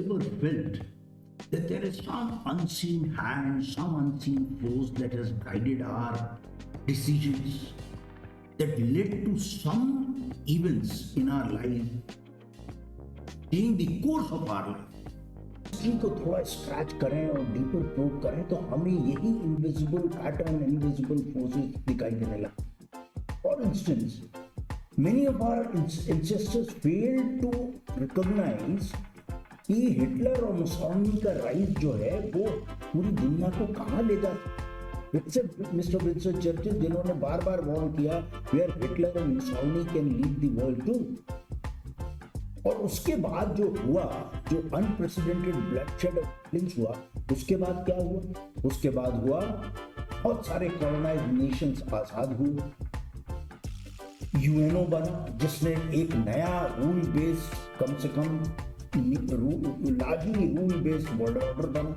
ever felt that there is some unseen hand, some unseen force that has guided our decisions, that led to some events in our life, in the course of our life? History को थोड़ा scratch करें और deeper probe करें तो हमें यही invisible pattern, invisible forces दिखाई देने लगे. For instance, many of our ancestors failed to recognize कि हिटलर और मुसोलिनी का राइज जो है वो पूरी दुनिया को कहाँ ले जाता. एक्सेप्ट मिस्टर विंस्टन चर्चिल, जिन्होंने बार बार वार्न किया where Hitler and Mussolini can lead the world to. और उसके बाद जो हुआ, जो अनप्रेसिडेंटेड ब्लडशेड किलिंग्स हुआ, उसके बाद क्या हुआ? उसके बाद हुआ बहुत सारे कॉलोनाइज्ड नेशंस आजाद हुए. यूएनओ बना जिसने एक नया रूल बेस्ड, कम से कम largely rule based world order बना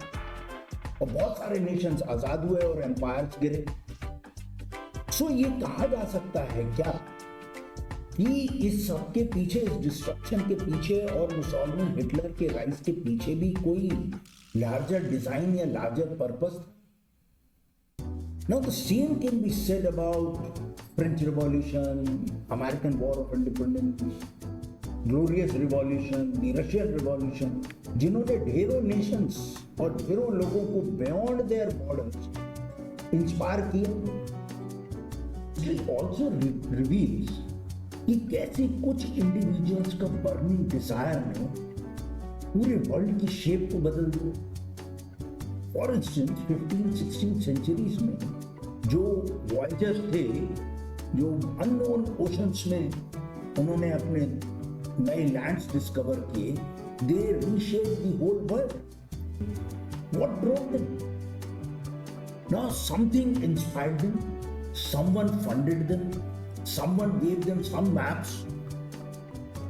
और बहुत सारे नेशंस आजाद हुए और एम्पायर्स गिरे. सो ये कहा जा सकता है क्या कि इस सब के पीछे, इस डिस्ट्रक्शन के पीछे और मुसोलिनी हिटलर के राइज के पीछे भी कोई लार्जर डिजाइन या larger purpose? Now the same can be said about French Revolution, American War of Independence, Glorious Revolution, the Russian Revolution, जिन्होंने ढेरों नेशंस और ढेरों लोगों को बियॉन्ड देयर बॉर्डर्स इंस्पायर किया. It also reveals कि कैसे कुछ इंडिविजुअल्स का बर्निंग डिजायर ने पूरे वर्ल्ड की शेप को बदल दिया. फॉर इंस्टेंस 15-16 सेंचुरीज में जो वॉयजर्स थे, जो अननोन ओशंस में उन्होंने अपने नए लैंड्स डिस्कवर किए, they reshaped the whole world. What drove them? Now something inspired them, someone funded them, someone gave them some maps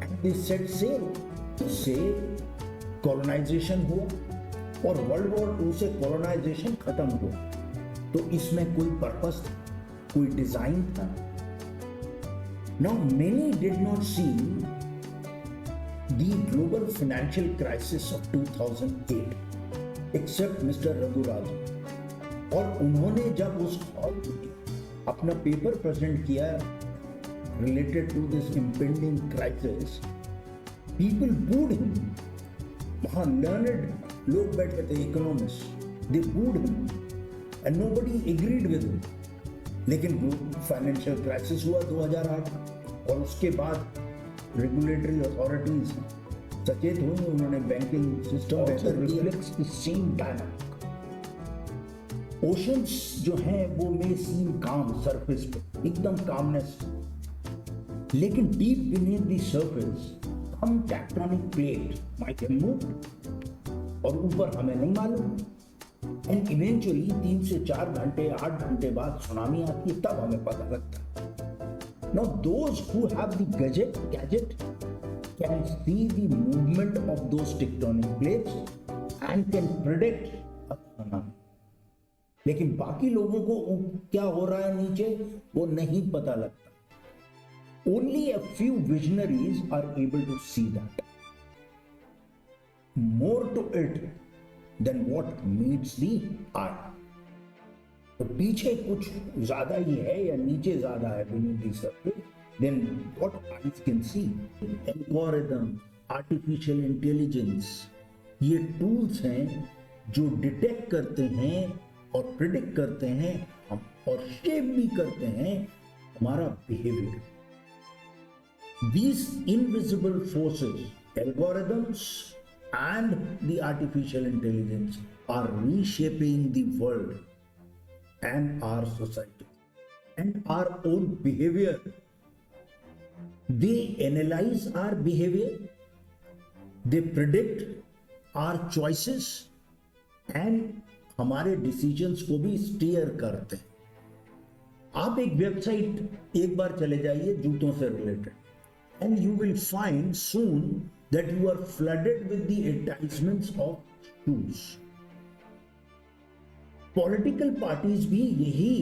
and they said sail. colonization हुआ और वर्ल्ड वॉर 2 से colonization खत्म हुआ. तो इसमें कोई पर्पस था, कोई डिजाइन था? Now many did not see the global financial crisis of 2008 except Mr. Raghu Rajan. और उन्होंने जब उस अपना पेपर प्रेजेंट किया related to this impending crisis, people booed him. वहाँ learned लोग बैठे थे, economists, they booed him and nobody agreed with him. लेकिन फाइनेंशियल क्राइसिस हुआ 2008 और उसके बाद रेगुलेटरी अथॉरिटीज सचेत हुई, उन्होंने बैंकिंग सिस्टम बेहतर reflects the same dynamic. Oceans जो हैं वो मे सीम काम सरफेस पे, एकदम कामनेस, लेकिन डीप बीनीथ द सरफेस हम tectonic plate might have moved और ऊपर हमें नहीं मालूम. एंड इवेंचुअली 3 से 4 घंटे 8 घंटे बाद सुनामी आती है, तब हमें पता लगता है. Now those who have the gadget can see the movement of those tectonic plates and can predict a tsunami. लेकिन बाकी लोगों को क्या हो रहा है नीचे वो नहीं पता लगता. Only a few visionaries are able to see that. More to it than what meets the eye. तो पीछे कुछ ज्यादा ही है या नीचे ज्यादा है beneath the surface than what eyes can see. Algorithm, artificial intelligence, ये tools हैं जो डिटेक्ट करते हैं और प्रिडिक्ट करते हैं और शेप भी करते हैं हमारा behaviour. These invisible forces, algorithms and the artificial intelligence are reshaping the world and our society and our own behavior. They analyze our behavior, they predict our choices and हमारे decisions को भी steer करते हैं. आप एक website एक बार चले जाइए जूतों से related, and you will find soon that you are flooded with the advertisements of shoes. Political parties भी यही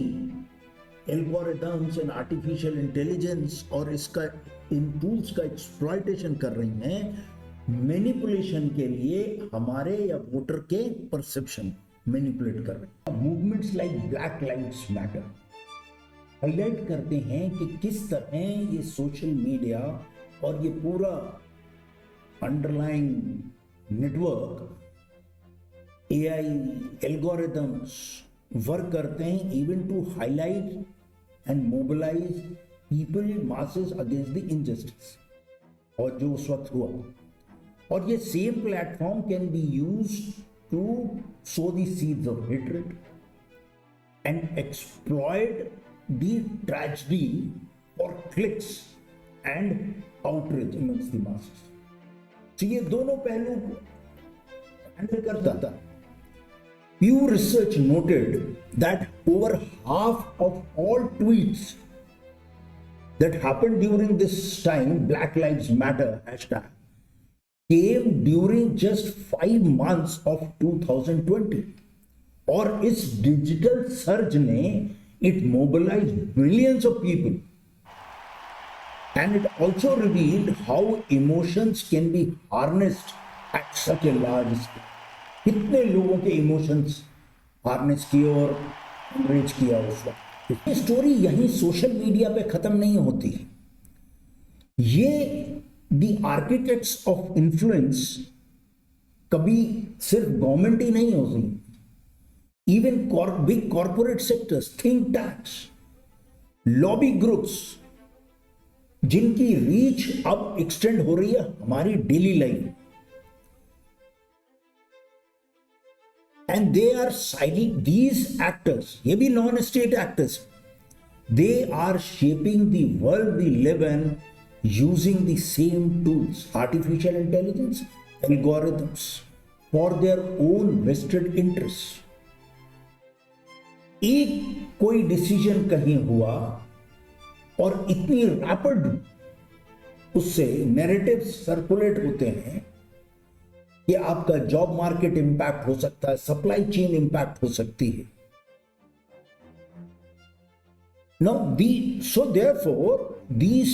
algorithms and artificial intelligence और इसका इन tools का exploitation कर रही हैं मैनिपुलेशन के लिए हमारे या वोटर के परसेप्शन मैनिपुलेट कर रहे हैं। Movements like black lives matter highlight करते हैं कि किस तरह ये सोशल मीडिया और ये पूरा underlying network AI algorithms work करते हैं even to highlight and mobilise people masses against the injustice. और जो उस वक्त हुआ, और ये same platform can be used to sow the seeds of hatred and exploit the tragedy for clicks and outreach amongst the masses. तो ये दोनों पहलू हैंडल करता था। Pew Research noted that over half of all tweets that happened during this time, Black Lives Matter hashtag, came during just 5 months of 2020. और इस digital surge ने it mobilized millions of people, and it also revealed how emotions can be harnessed at such a large scale. कितने लोगों के emotions harness किए और enrage किया उस वक्त। ये स्टोरी यहीं सोशल मीडिया पे खत्म नहीं होती। ये द आर्किटेक्ट्स ऑफ इन्फ्लुएंस कभी सिर्फ गवर्नमेंट ही नहीं होती, even big corporate sectors, think tanks, lobby groups, जिनकी रीच अब एक्सटेंड हो रही है हमारी daily life. And they are citing these actors, ये भी non state actors, they are shaping the world we live in using the same tools, artificial intelligence, algorithms, for their own vested interests. एक कोई decision कहीं हुआ और इतनी rapid उससे narrative circulate होते हैं कि आपका जॉब मार्केट इंपैक्ट हो सकता है, सप्लाई चेन इंपैक्ट हो सकती है। Now, so therefore, these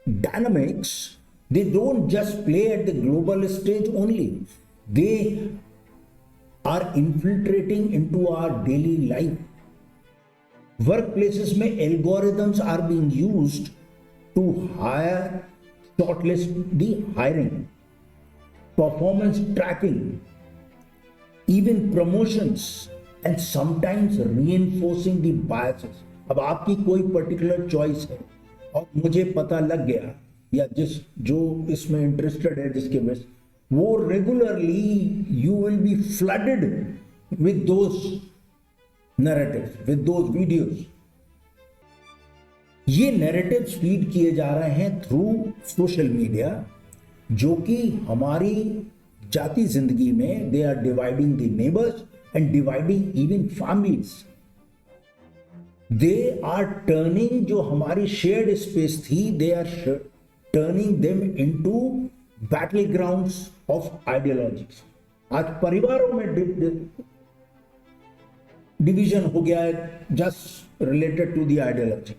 dynamics, they don't just play at the global stage only. They are infiltrating into our daily life. Workplaces में algorithms are being used to hire, shortlist the hiring, performance tracking, even promotions, and sometimes reinforcing the biases. अब आपकी कोई particular choice है और मुझे पता लग गया, या जो इसमें इंटरेस्टेड है जिसके बेस, वो regularly you will be flooded with those narratives, with those videos. ये नैरेटिव्स फीड किए जा रहे हैं थ्रू सोशल मीडिया, जो कि हमारी जाति जिंदगी में they are dividing the neighbours and dividing even families. They are turning जो हमारी शेयर्ड स्पेस थी, they are turning them into battle grounds of ideologies. आज परिवारों में डिवीजन हो गया है just related to the ideology.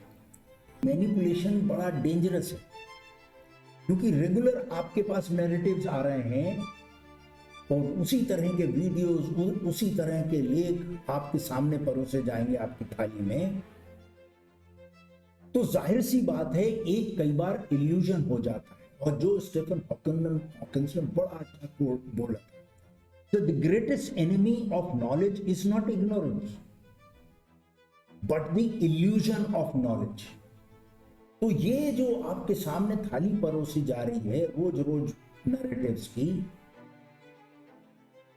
Manipulation बड़ा डेंजरस है, क्योंकि रेगुलर आपके पास नैरेटिव्स आ रहे हैं और उसी तरह के वीडियोस, उसी तरह के लेख आपके सामने परोसे जाएंगे आपकी थाली में। तो जाहिर सी बात है, एक कई बार इल्यूजन हो जाता है। और जो स्टीफन हॉकिंस ने बड़ा अच्छा कोट बोला, तो the greatest enemy of knowledge is not ignorance but the illusion of knowledge. तो ये जो आपके सामने थाली परोसी जा रही है रोज रोज नैरेटिव्स की,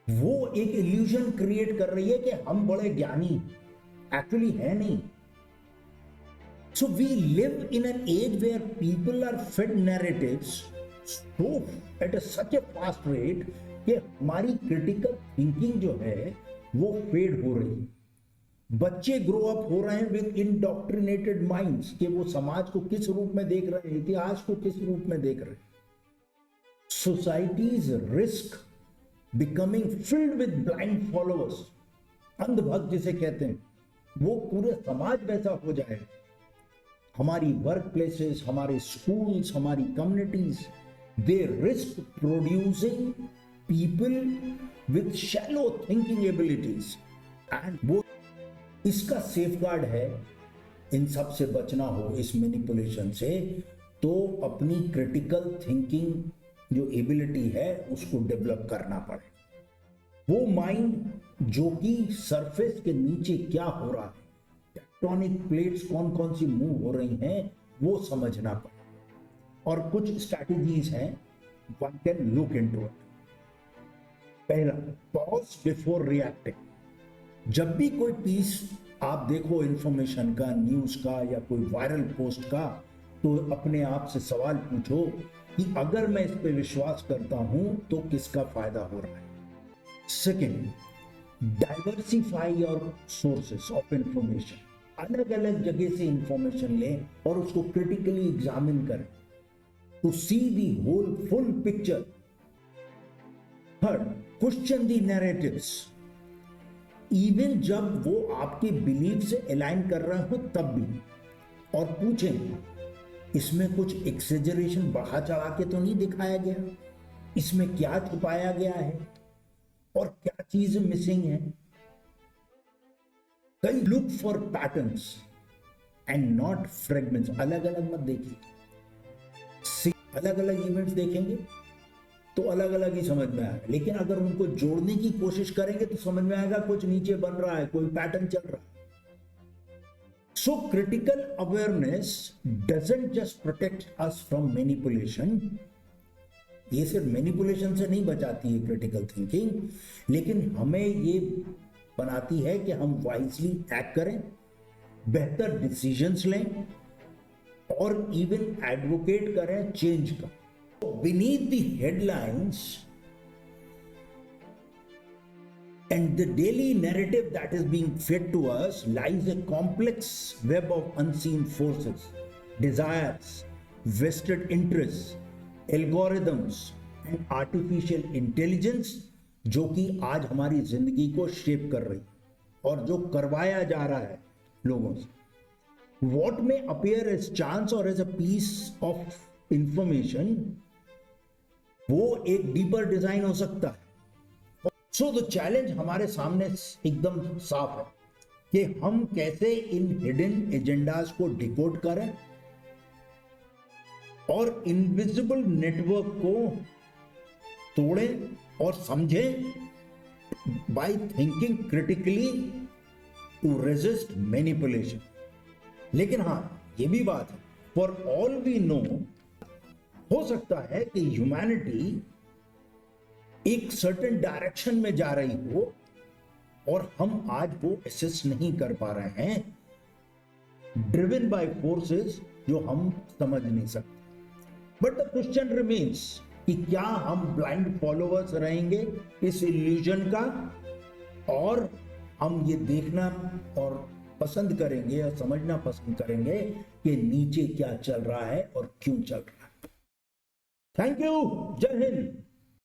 वो एक इल्यूजन क्रिएट कर रही है कि हम बड़े ज्ञानी, एक्चुअली है नहीं। So we live in an age where people are fed narratives so at such a fast rate कि हमारी क्रिटिकल थिंकिंग जो है वो फेड हो रही है। बच्चे ग्रो अप हो रहे हैं विद इंडॉक्ट्रिनेटेड माइंड्स कि वो समाज को किस रूप में देख रहे हैं, इतिहास को किस रूप में देख रहे हैं। Societies risk becoming filled with blind followers, अंधभक्त जिसे कहते हैं, वो पूरे समाज वैसा हो जाए। हमारी वर्क प्लेसेस, हमारे स्कूल्स, हमारी communities, they risk producing people with shallow thinking abilities, and वो इसका सेफगार्ड है, इन सब से बचना हो, इस मैनिपुलेशन से, तो अपनी क्रिटिकल थिंकिंग जो एबिलिटी है उसको डेवलप करना पड़े। वो माइंड जो कि सरफेस के नीचे क्या हो रहा है, टेक्टोनिक प्लेट्स कौन कौन सी मूव हो रही हैं, वो समझना पड़े। और कुछ स्ट्रैटेजीज हैं, one can look into it. पहला, पॉज बिफोर रिएक्टिंग। जब भी कोई पीस आप देखो इंफॉर्मेशन का, न्यूज का या कोई वायरल पोस्ट का, तो अपने आप से सवाल पूछो कि अगर मैं इस पे विश्वास करता हूं तो किसका फायदा हो रहा है। Second, diversify your sources of information. अलग अलग जगह से इंफॉर्मेशन लें और उसको क्रिटिकली एग्जामिन करें to see the whole full picture. Third, question the narratives. Even जब वो आपके बिलीफ से अलाइन कर रहे हो तब भी, और पूछें इसमें कुछ एक्सेजरेशन बढ़ा चढ़ा के तो नहीं दिखाया गया, इसमें क्या छुपाया गया है और क्या चीज मिसिंग है। कई look for patterns and not fragments. अलग अलग मत देखिए, अलग अलग इवेंट्स देखेंगे तो अलग अलग ही समझ में आएगा, लेकिन अगर उनको जोड़ने की कोशिश करेंगे तो समझ में आएगा कुछ नीचे बन रहा है, कोई पैटर्न चल रहा है। So critical awareness doesn't just protect us from manipulation. ये सिर्फ मैनिपुलेशन से नहीं बचाती है क्रिटिकल थिंकिंग, लेकिन हमें ये बनाती है कि हम वाइजली एक्ट करें, बेहतर डिसीजंस लें और इवन एडवोकेट करें चेंज का। Beneath the headlines and the daily narrative that is being fed to us lies a complex web of unseen forces, desires, vested interests, algorithms and artificial intelligence, जो कि आज हमारी जिंदगी को शेप कर रही और जो करवाया जा रहा है लोगों से। What may appear as chance or as a piece of information, वो एक डीपर डिजाइन हो सकता है। सो द चैलेंज हमारे सामने एकदम साफ है कि हम कैसे इन हिडन एजेंडाज को डिकोड करें और इनविजिबल नेटवर्क को तोड़ें और समझें by thinking critically to resist manipulation. लेकिन हां, ये भी बात है, फॉर ऑल वी नो, हो सकता है कि ह्यूमैनिटी एक सर्टेन डायरेक्शन में जा रही हो और हम आज वो एसेस नहीं कर पा रहे हैं, ड्रिवन बाय फोर्सेस जो हम समझ नहीं सकते। बट द क्वेश्चन रिमेन्स कि क्या हम ब्लाइंड फॉलोअर्स रहेंगे इस इल्यूजन का, और हम ये देखना और पसंद करेंगे या समझना पसंद करेंगे कि नीचे क्या चल रहा है और क्यों चल रहा है। Thank you. जय हिंद।